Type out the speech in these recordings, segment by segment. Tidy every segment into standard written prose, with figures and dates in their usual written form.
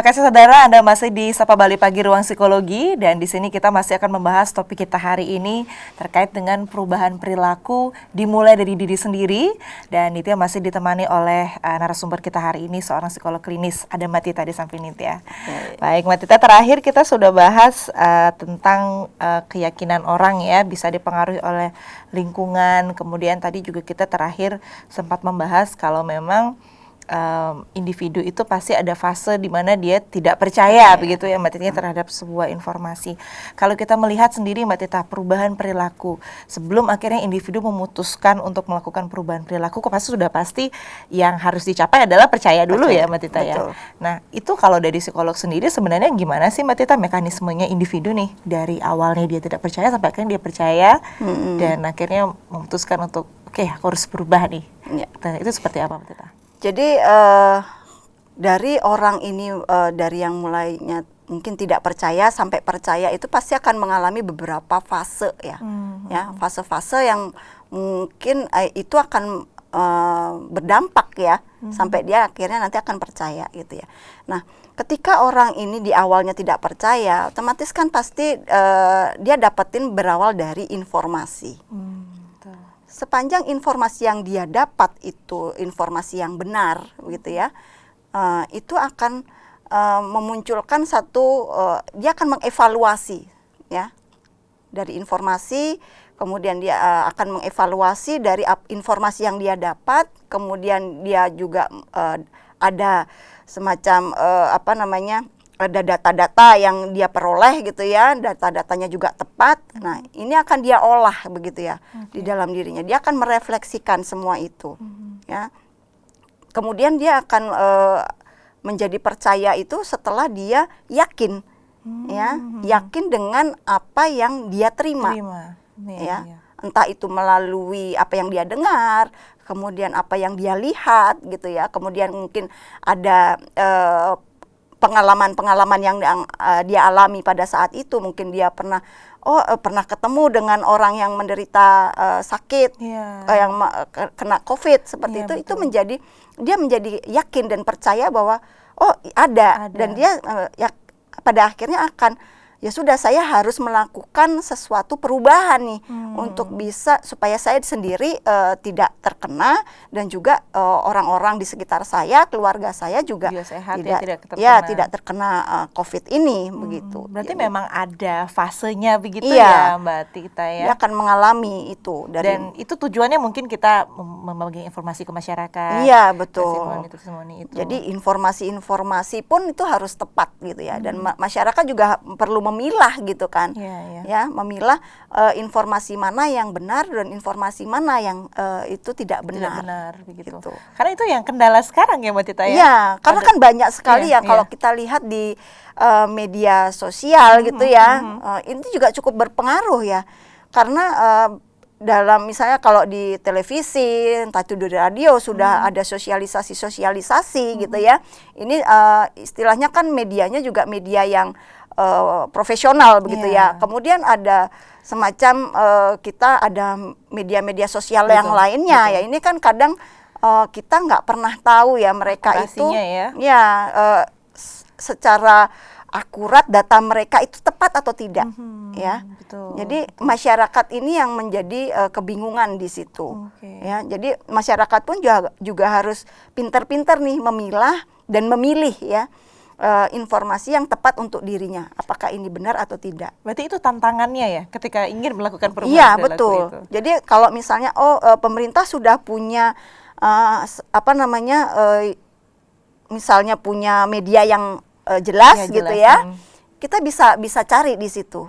Terima kasih saudara, Anda masih di Sapa Bali Pagi Ruang Psikologi, dan di sini kita masih akan membahas topik kita hari ini terkait dengan perubahan perilaku dimulai dari diri sendiri, dan itu yang masih ditemani oleh narasumber kita hari ini, seorang psikolog klinis, ada Mbak Tita di samping Nitya. Baik Mbak Tita, terakhir kita sudah bahas tentang keyakinan orang ya, bisa dipengaruhi oleh lingkungan, kemudian tadi juga kita terakhir sempat membahas kalau memang individu itu pasti ada fase di mana dia tidak percaya begitu ya Mbak Tita terhadap sebuah informasi. Kalau kita melihat sendiri Mbak Tita perubahan perilaku sebelum akhirnya individu memutuskan untuk melakukan perubahan perilaku, pasti yang harus dicapai adalah percaya dulu ya Mbak Tita ya. Nah itu kalau dari psikolog sendiri sebenarnya gimana sih Mbak Tita mekanismenya individu nih dari awalnya dia tidak percaya sampai akhirnya dia percaya dan akhirnya memutuskan untuk oke, aku harus berubah nih. Nah, itu seperti apa Mbak Tita? Jadi dari orang ini dari yang mulainya mungkin tidak percaya sampai percaya itu pasti akan mengalami beberapa fase ya, fase-fase yang mungkin itu akan berdampak ya sampai dia akhirnya nanti akan percaya gitu ya. Nah, ketika orang ini di awalnya tidak percaya, otomatis kan pasti dia dapetin berawal dari informasi. Sepanjang informasi yang dia dapat itu informasi yang benar gitu ya, itu akan memunculkan satu dia akan mengevaluasi ya dari informasi, kemudian dia akan mengevaluasi dari informasi yang dia dapat, kemudian dia juga ada semacam ada data-data yang dia peroleh gitu ya, data-datanya juga tepat. Nah, ini akan dia olah begitu ya di dalam dirinya. Dia akan merefleksikan semua itu, ya. Kemudian dia akan menjadi percaya itu setelah dia yakin, ya, yakin dengan apa yang dia terima. Ya. Entah itu melalui apa yang dia dengar, kemudian apa yang dia lihat gitu ya. Kemudian mungkin ada pengalaman-pengalaman yang dia alami pada saat itu, mungkin dia pernah ketemu dengan orang yang menderita sakit, yang kena COVID seperti itu menjadi dia menjadi yakin dan percaya bahwa ada. Dan dia pada akhirnya akan ya sudah, saya harus melakukan sesuatu perubahan nih untuk bisa supaya saya sendiri tidak terkena dan juga orang-orang di sekitar saya, keluarga saya juga sehat, tidak terkena COVID ini begitu. Berarti memang ada fasenya begitu ya Mbak Tita ya. Dia akan mengalami itu dan itu tujuannya mungkin kita membagi informasi ke masyarakat. Iya betul. Testimoni itu. Jadi informasi-informasi pun itu harus tepat gitu ya, dan masyarakat juga perlu memilah gitu kan, ya memilah informasi mana yang benar dan informasi mana yang itu tidak benar begitu. Karena itu yang kendala sekarang ya Mbak Tita ya. Iya, karena kan banyak sekali kalau kita lihat di media sosial gitu ya, ini juga cukup berpengaruh ya, karena dalam misalnya kalau di televisi, entah itu di radio sudah ada sosialisasi gitu ya. Ini istilahnya kan medianya juga media yang profesional begitu ya. Kemudian ada semacam kita ada media-media sosial yang lainnya ya. Ini kan kadang kita nggak pernah tahu ya mereka itu secara akurat data mereka itu tepat atau tidak ya. Jadi masyarakat ini yang menjadi kebingungan di situ ya. Jadi masyarakat pun juga harus pintar-pintar nih memilah dan memilih ya informasi yang tepat untuk dirinya, apakah ini benar atau tidak. Berarti itu tantangannya ya ketika ingin melakukan perubahan. Iya betul itu. Jadi kalau misalnya pemerintah sudah punya misalnya punya media yang jelas gitu ya, kita bisa cari di situ.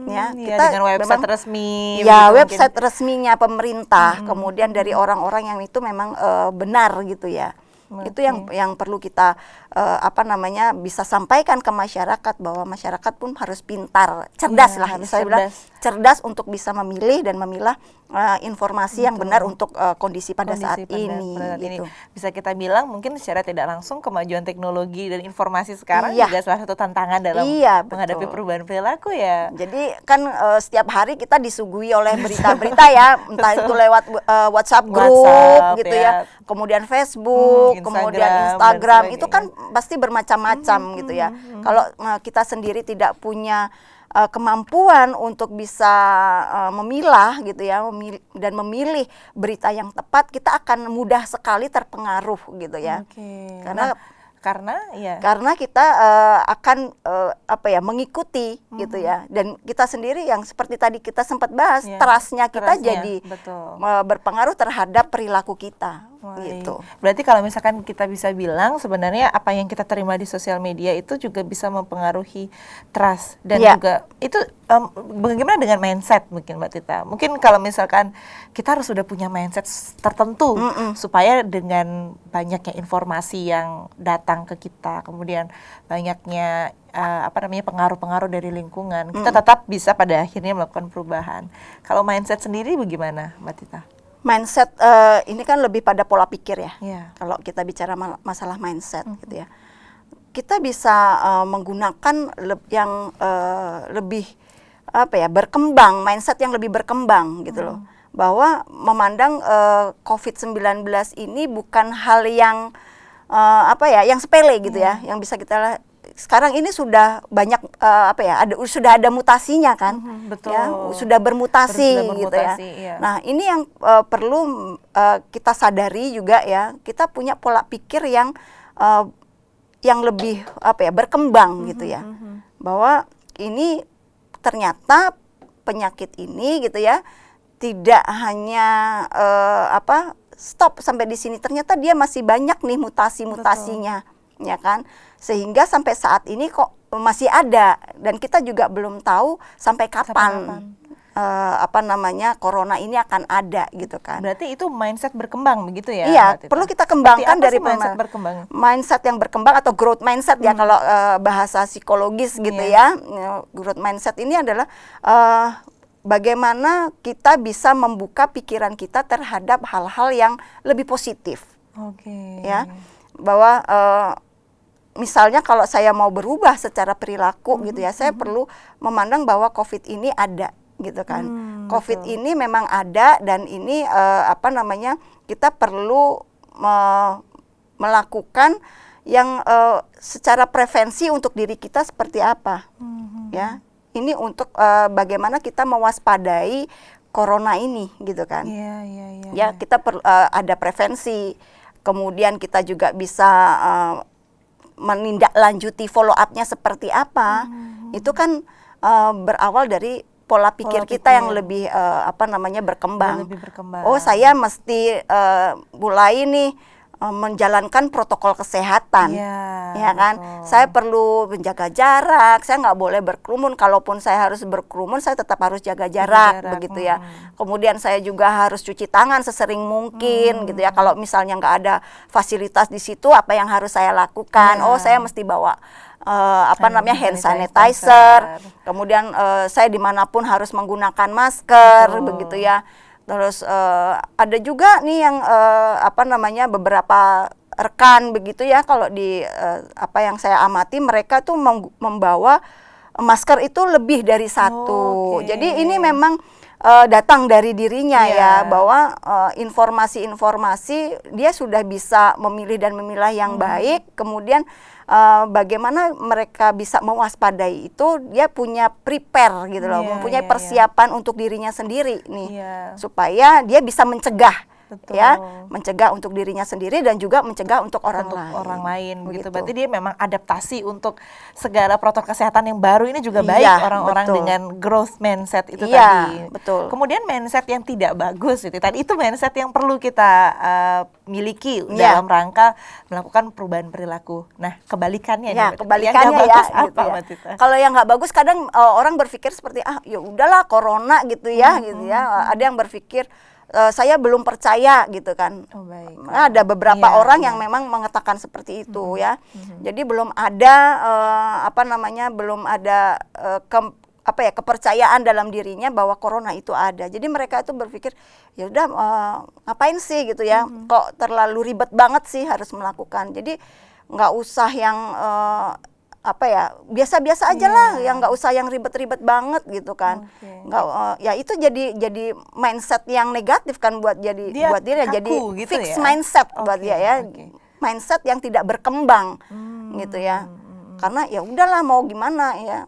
Kita dengan website resmi. Ya website resminya pemerintah, kemudian dari orang-orang yang itu memang benar gitu ya. Itu yang perlu kita bisa sampaikan ke masyarakat, bahwa masyarakat pun harus pintar, cerdas lah, misalnya bilang cerdas untuk bisa memilih dan memilah informasi yang benar untuk kondisi pada saat ini. Bisa kita bilang mungkin secara tidak langsung kemajuan teknologi dan informasi sekarang juga salah satu tantangan dalam menghadapi perubahan perilaku ya. Jadi kan setiap hari kita disuguhi oleh berita-berita ya, entah itu lewat WhatsApp group gitu ya, kemudian Facebook kemudian Instagram itu kan pasti bermacam-macam gitu ya. Kalau kita sendiri tidak punya kemampuan untuk bisa memilah gitu ya, dan memilih berita yang tepat, kita akan mudah sekali terpengaruh gitu ya. Karena kita akan mengikuti gitu ya, dan kita sendiri yang seperti tadi kita sempat bahas, trust-nya kita jadi berpengaruh terhadap perilaku kita. Gitu. Berarti kalau misalkan kita bisa bilang sebenarnya apa yang kita terima di sosial media itu juga bisa mempengaruhi trust dan juga itu bagaimana dengan mindset mungkin Mbak Tita? Mungkin kalau misalkan kita harus sudah punya mindset tertentu supaya dengan banyaknya informasi yang datang ke kita, kemudian banyaknya pengaruh-pengaruh dari lingkungan, kita tetap bisa pada akhirnya melakukan perubahan. Kalau mindset sendiri bagaimana Mbak Tita? Mindset ini kan lebih pada pola pikir ya. Kalau kita bicara masalah mindset gitu ya, kita bisa menggunakan yang lebih berkembang, mindset yang lebih berkembang gitu loh. Bahwa memandang COVID-19 ini bukan hal yang yang sepele gitu ya, yang bisa kita sekarang ini sudah banyak sudah ada mutasinya kan, ya, sudah bermutasi gitu ya. Nah ini yang perlu kita sadari juga ya, kita punya pola pikir yang lebih berkembang gitu ya, bahwa ini ternyata penyakit ini gitu ya tidak hanya stop sampai di sini, ternyata dia masih banyak nih mutasi-mutasinya, ya kan? Sehingga sampai saat ini kok masih ada, dan kita juga belum tahu sampai kapan corona ini akan ada gitu kan. Berarti itu mindset berkembang begitu ya? Iya, perlu kita kembangkan dari mindset berkembang. Mindset yang berkembang atau growth mindset ya kalau bahasa psikologis gitu ya. Growth mindset ini adalah bagaimana kita bisa membuka pikiran kita terhadap hal-hal yang lebih positif. Ya, bahwa misalnya kalau saya mau berubah secara perilaku gitu ya, saya perlu memandang bahwa COVID ini ada gitu kan. COVID ini memang ada, dan ini kita perlu melakukan yang secara prevensi untuk diri kita seperti apa. Ya. Ini untuk bagaimana kita mewaspadai corona ini gitu kan. Ya, kita ada prevensi. Kemudian kita juga bisa menindaklanjuti follow up-nya seperti apa. Itu kan berawal dari pola pikir kita yang lebih berkembang. Oh, saya mesti mulai nih menjalankan protokol kesehatan, ya kan? Saya perlu menjaga jarak, saya nggak boleh berkerumun. Kalaupun saya harus berkerumun, saya tetap harus jaga jarak. Begitu ya. Kemudian saya juga harus cuci tangan sesering mungkin, gitu ya. Kalau misalnya nggak ada fasilitas di situ, apa yang harus saya lakukan? Oh, saya mesti bawa hand sanitizer. Kemudian saya dimanapun harus menggunakan masker, begitu ya. Terus ada juga nih yang beberapa rekan begitu ya, kalau di yang saya amati, mereka tuh membawa masker itu lebih dari satu. Jadi ini memang datang dari dirinya ya, bahwa informasi-informasi dia sudah bisa memilih dan memilah yang baik. Kemudian bagaimana mereka bisa mewaspadai itu, dia punya prepare gitu loh, mempunyai persiapan untuk dirinya sendiri nih, supaya dia bisa mencegah. Mencegah untuk dirinya sendiri dan juga mencegah untuk orang lain gitu. Berarti dia memang adaptasi untuk segala protokol kesehatan yang baru ini juga baik orang-orang dengan growth mindset itu tadi. Kemudian mindset yang tidak bagus itu tadi, itu mindset yang perlu kita miliki dalam rangka melakukan perubahan perilaku. Nah, kebalikannya kebalikannya ya, apa, gitu ya. Kalau yang nggak bagus kadang orang berpikir seperti ya udahlah corona gitu ya, gitu ya. Ada yang berpikir saya belum percaya gitu kan. Ada beberapa orang yang memang mengatakan seperti itu ya. Jadi belum ada belum ada kepercayaan dalam dirinya bahwa corona itu ada. Jadi mereka itu berpikir ya udah ngapain sih gitu ya. Kok terlalu ribet banget sih harus melakukan. Jadi nggak usah yang biasa-biasa aja lah, yang nggak usah yang ribet-ribet banget gitu kan. Ya itu jadi mindset yang negatif kan buat dia, jadi fixed mindset buat dia ya. mindset yang tidak berkembang gitu ya. Karena ya udahlah mau gimana ya.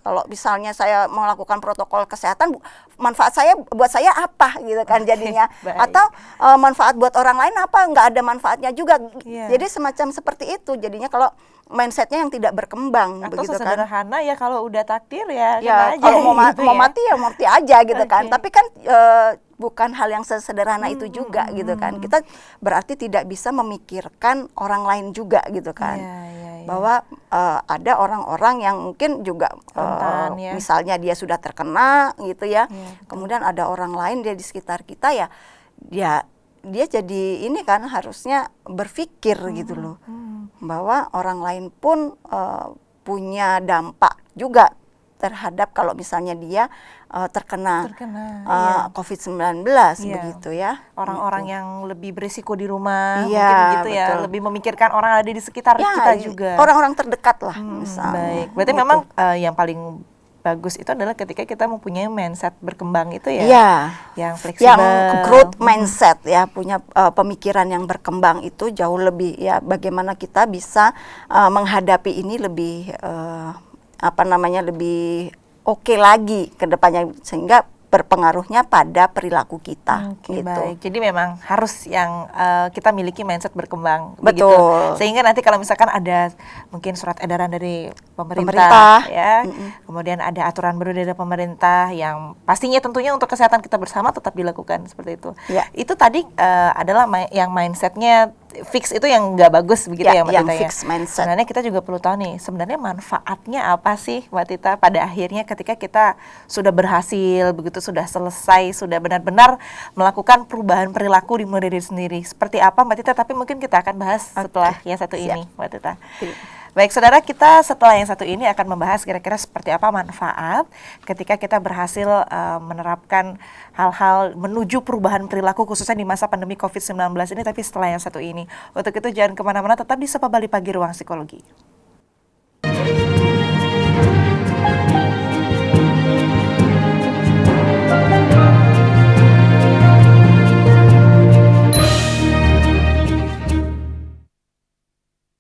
Kalau misalnya saya melakukan protokol kesehatan, manfaat saya buat saya apa gitu kan jadinya. Baik. Atau manfaat buat orang lain apa, nggak ada manfaatnya juga. Iya. Jadi semacam seperti itu jadinya kalau mindsetnya yang tidak berkembang Atau begitu kan. sesederhana ya kalau udah takdir ya Ya kena aja kalau mau, gitu mau ya. mati ya mati aja gitu kan. Oke. Tapi kan bukan hal yang sesederhana itu juga gitu kan. Kita berarti tidak bisa memikirkan orang lain juga gitu kan. Iya, iya, iya. Bahwa ada orang-orang yang mungkin juga Rentan, ya. misalnya dia sudah terkena gitu ya. Iya, betul. Kemudian ada orang lain dia di sekitar kita ya dia jadi ini kan harusnya berpikir gitu loh. Bahwa orang lain pun punya dampak juga terhadap kalau misalnya dia terkena iya. COVID-19 Iya. begitu ya. Orang-orang yang lebih berisiko di rumah, Iya, mungkin gitu ya, betul. lebih memikirkan orang yang ada di sekitar kita juga. Orang-orang terdekat lah misalnya. Baik, berarti gitu. memang yang paling bagus itu adalah ketika kita mempunyai mindset berkembang itu ya, Iya. yang fleksibel, Yang growth mindset ya, punya pemikiran yang berkembang itu jauh lebih ya, bagaimana kita bisa menghadapi ini lebih lebih oke lagi ke depannya sehingga berpengaruhnya pada perilaku kita Oke, gitu. baik. Jadi memang harus yang kita miliki mindset berkembang, Betul. begitu. Sehingga nanti kalau misalkan ada mungkin surat edaran dari pemerintah, Pemerintah. ya, kemudian ada aturan baru dari pemerintah yang pastinya tentunya untuk kesehatan kita bersama tetap dilakukan seperti itu. Ya. Itu tadi adalah yang mindsetnya fix itu yang nggak bagus begitu ya, Mbak yang Tita ya. fixed mindset. Sebenarnya kita juga perlu tahu nih, sebenarnya manfaatnya apa sih Mbak Tita pada akhirnya ketika kita sudah berhasil, begitu sudah selesai, sudah benar-benar melakukan perubahan perilaku dimulai dari diri sendiri. Seperti apa Mbak Tita, tapi mungkin kita akan bahas setelah yang satu siap. ini Mbak Tita. Iya. Baik saudara, kita setelah yang satu ini akan membahas kira-kira seperti apa manfaat ketika kita berhasil menerapkan hal-hal menuju perubahan perilaku khususnya di masa pandemi COVID-19 ini, tapi setelah yang satu ini. Untuk itu jangan kemana-mana, tetap di Sapa Bali Pagi Ruang Psikologi.